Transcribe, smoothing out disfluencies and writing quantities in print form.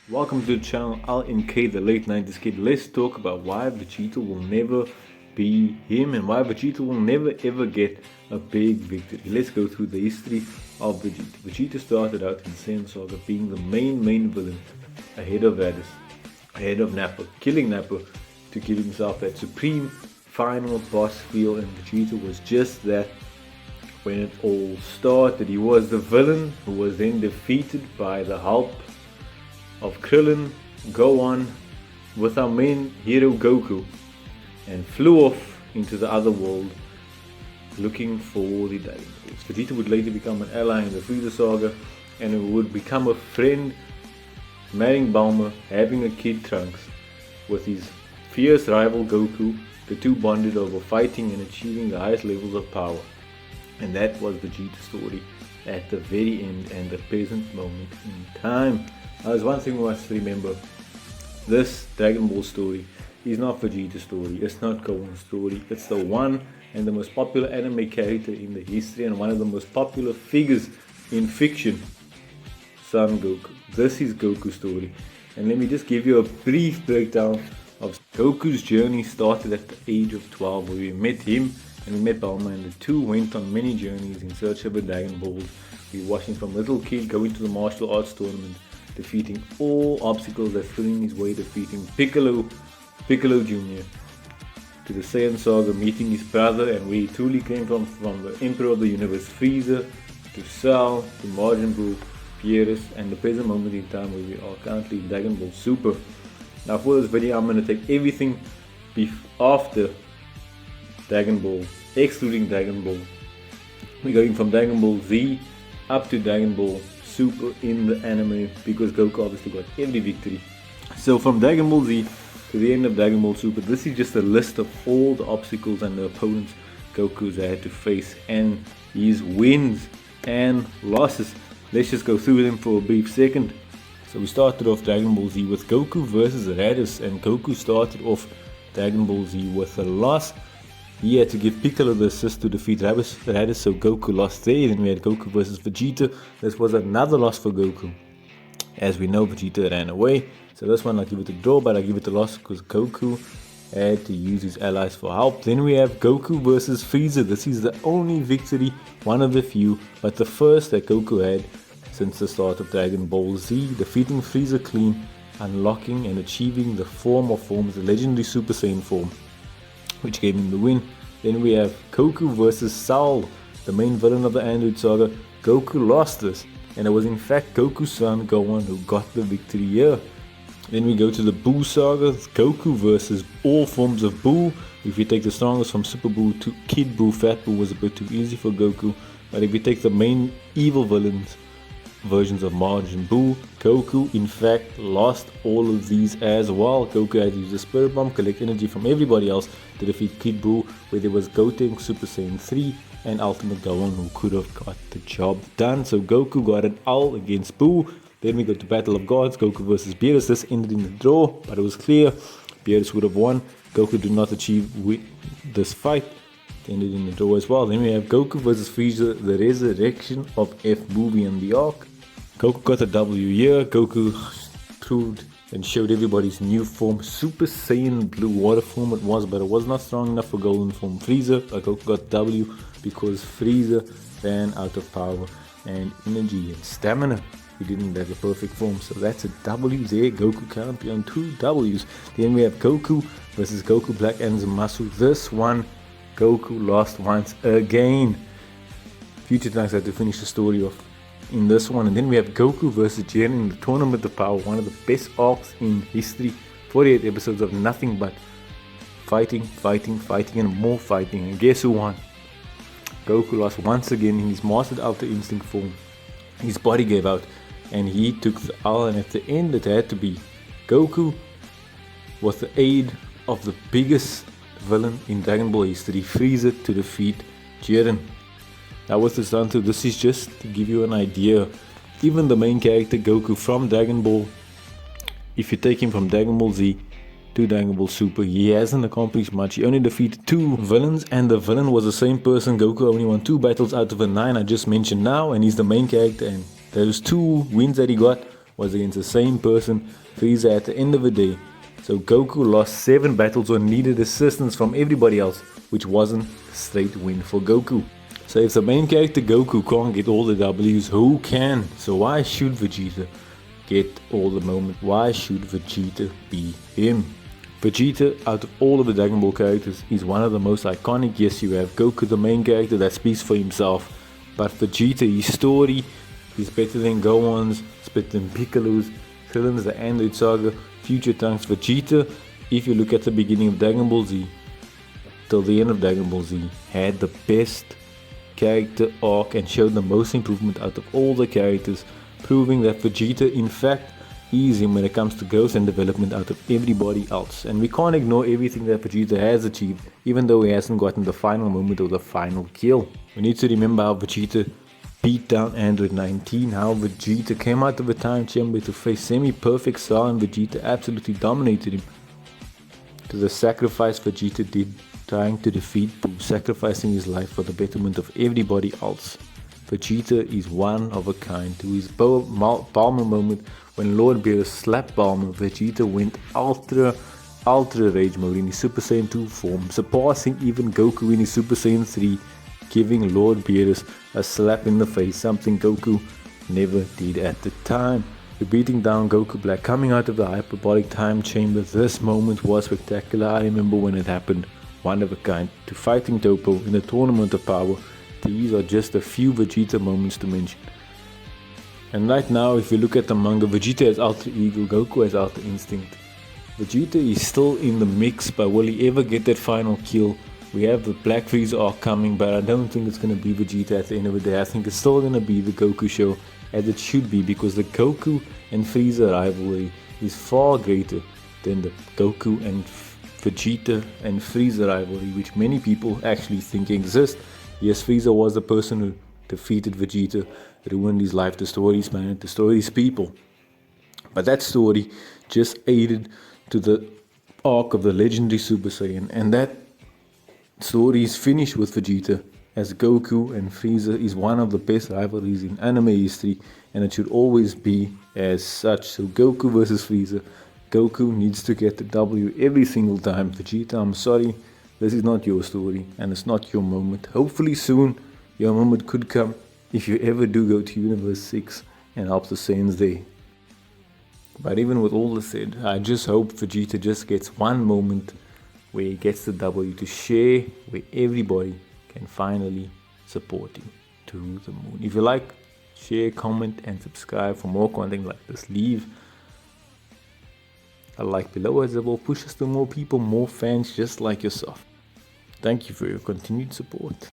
Welcome to the channel LNK, the late 90s kid. Let's talk about why Vegeta will never be him and why Vegeta will never ever get a big victory. Let's go through the history of Vegeta. Vegeta started out in Saiyan Saga being the main villain ahead of Raditz, ahead of Nappa, killing Nappa to give himself that supreme final boss feel, and Vegeta was just that. When it all started, he was the villain who was then defeated by the help of Krillin, Gohan, with our main hero Goku, and flew off into the other world looking for the Dragon Balls. Vegeta would later become an ally in the Frieza-Saga and would become a friend, marrying Bulma, having a kid Trunks, with his fierce rival Goku. The two bonded over fighting and achieving the highest levels of power. And that was Vegeta's story at the very end and the present moment in time. Now, there's one thing we must remember. This Dragon Ball story is not Vegeta's story. It's not Gohan's story. It's the one and the most popular anime character in the history and one of the most popular figures in fiction, Son Goku. This is Goku's story. And let me just give you a brief breakdown of Goku's journey. Started at the age of 12, where we met him and we met Bulma, and the two went on many journeys in search of the Dragon Balls. We watched him from little kid going to the martial arts tournament, defeating all obstacles that stood in his way, defeating Piccolo Jr., to the Saiyan Saga, meeting his brother and where he truly came from the Emperor of the Universe, Frieza, to Cell, to Majin Buu, Beerus, and the present moment in time where we are currently in Dragon Ball Super. Now for this video, I'm going to take everything after Dragon Ball, excluding Dragon Ball. We're going from Dragon Ball Z up to Dragon Ball Super in the anime, because Goku obviously got every victory. So from Dragon Ball Z to the end of Dragon Ball Super, this is just a list of all the obstacles and the opponents Goku's had to face and his wins and losses. Let's just go through them for a brief second. So we started off Dragon Ball Z with Goku versus Raditz, and Goku started off Dragon Ball Z with a loss. He had to give Piccolo the assist to defeat Raditz, so Goku lost there. Then we had Goku versus Vegeta. This was another loss for Goku. As we know, Vegeta ran away. So this one I'll give it a draw, but I'll give it a loss because Goku had to use his allies for help. Then we have Goku versus Frieza. This is the only victory, one of the few, but the first that Goku had since the start of Dragon Ball Z, defeating Frieza clean, unlocking and achieving the form of forms, the legendary Super Saiyan form, which gave him the win. Then we have Goku versus Cell, the main villain of the Android Saga. Goku lost this, and it was in fact Goku's son Gohan who got the victory here. Then we go to the Buu Saga, Goku versus all forms of Buu. If you take the strongest from Super Buu to Kid Buu, Fat Buu was a bit too easy for Goku. But if you take the main evil villains, versions of Majin Buu, Goku in fact lost all of these as well. Goku had to use the Spirit Bomb, collect energy from everybody else to defeat Kid Buu, where there was Goten, Super Saiyan 3 and Ultimate Gohan who could have got the job done. So Goku got an L against Buu. Then we go to Battle of Gods, Goku versus Beerus. This ended in the draw, but it was clear Beerus would have won. Goku did not achieve this fight. It ended in the draw as well. Then we have Goku versus Frieza, the resurrection of F movie and the arc. Goku got a W here. Goku proved and showed everybody's new form, Super Saiyan Blue, water form it was, but it was not strong enough for golden form Frieza. But Goku got W because Frieza ran out of power and energy and stamina. He didn't have the perfect form, so that's a W there. Goku can't be on 2 W's. Then we have Goku versus Goku Black and Zamasu. This one, Goku lost once again. Future Trunks had to finish the story off in this one. And then we have Goku versus Jiren in the Tournament of Power, one of the best arcs in history. 48 episodes of nothing but fighting and more fighting. And guess who won? Goku lost once again in his Mastered Ultra Instinct form. His body gave out and he took the L, and at the end it had to be Goku with the aid of the biggest villain in Dragon Ball history, Frieza, to defeat Jiren. Now with this done, this is just to give you an idea. Even the main character Goku from Dragon Ball, if you take him from Dragon Ball Z to Dragon Ball Super, he hasn't accomplished much. He only defeated 2 villains, and the villain was the same person. Goku only won 2 battles out of the 9 I just mentioned now, and he's the main character, and those 2 wins that he got was against the same person, Frieza, at the end of the day. So Goku lost 7 battles or needed assistance from everybody else, which wasn't a straight win for Goku. So if the main character Goku can't get all the W's, who can? So why should Vegeta get all the moment? Why should Vegeta be him? Vegeta, out of all of the Dragon Ball characters, is one of the most iconic. Yes, you have Goku, the main character, that speaks for himself. But Vegeta, his story is better than Gohan's, it's better than Piccolo's, Krillin's, the Android Saga, Future Trunks. Vegeta, if you look at the beginning of Dragon Ball Z till the end of Dragon Ball Z, had the best character arc and showed the most improvement out of all the characters, proving that Vegeta in fact is him when it comes to growth and development out of everybody else. And we can't ignore everything that Vegeta has achieved, even though he hasn't gotten the final moment or the final kill. We need to remember how Vegeta beat down Android 19, how Vegeta came out of a time chamber to face semi-perfect Cell, and Vegeta absolutely dominated him. To the sacrifice Vegeta did trying to defeat Buu, sacrificing his life for the betterment of everybody else. Vegeta is one of a kind. To his Bulma moment when Lord Beerus slapped Bulma, Vegeta went ultra rage mode in his Super Saiyan 2 form, surpassing even Goku in his Super Saiyan 3, giving Lord Beerus a slap in the face, something Goku never did at the time. To beating down Goku Black, coming out of the hyperbolic time chamber, this moment was spectacular. I remember when it happened, one of a kind. To fighting Toppo in the Tournament of Power, these are just a few Vegeta moments to mention. And right now, if you look at the manga, Vegeta has Ultra Ego, Goku has Ultra Instinct. Vegeta is still in the mix, but will he ever get that final kill? We have the Black Frieza arc coming, but I don't think it's going to be Vegeta at the end of the day. I think it's still going to be the Goku show, as it should be, because the Goku and Frieza rivalry is far greater than the Goku and Vegeta and Frieza rivalry, which many people actually think exists. Yes, Frieza was the person who defeated Vegeta, ruined his life, destroyed his planet, destroyed his people. But that story just aided to the arc of the legendary Super Saiyan, and that story is finished with Vegeta, as Goku and Frieza is one of the best rivalries in anime history, and it should always be as such. So Goku versus Frieza, Goku needs to get the W every single time. Vegeta, I'm sorry, this is not your story and it's not your moment. Hopefully soon your moment could come if you ever do go to Universe 6 and help the Saiyans there. But even with all this said, I just hope Vegeta just gets one moment where he gets the W to share, where everybody can finally support him to the moon. If you like, share, comment and subscribe for more content like this. Leave a like below, as it will push us to more people, more fans just like yourself. Thank you for your continued support.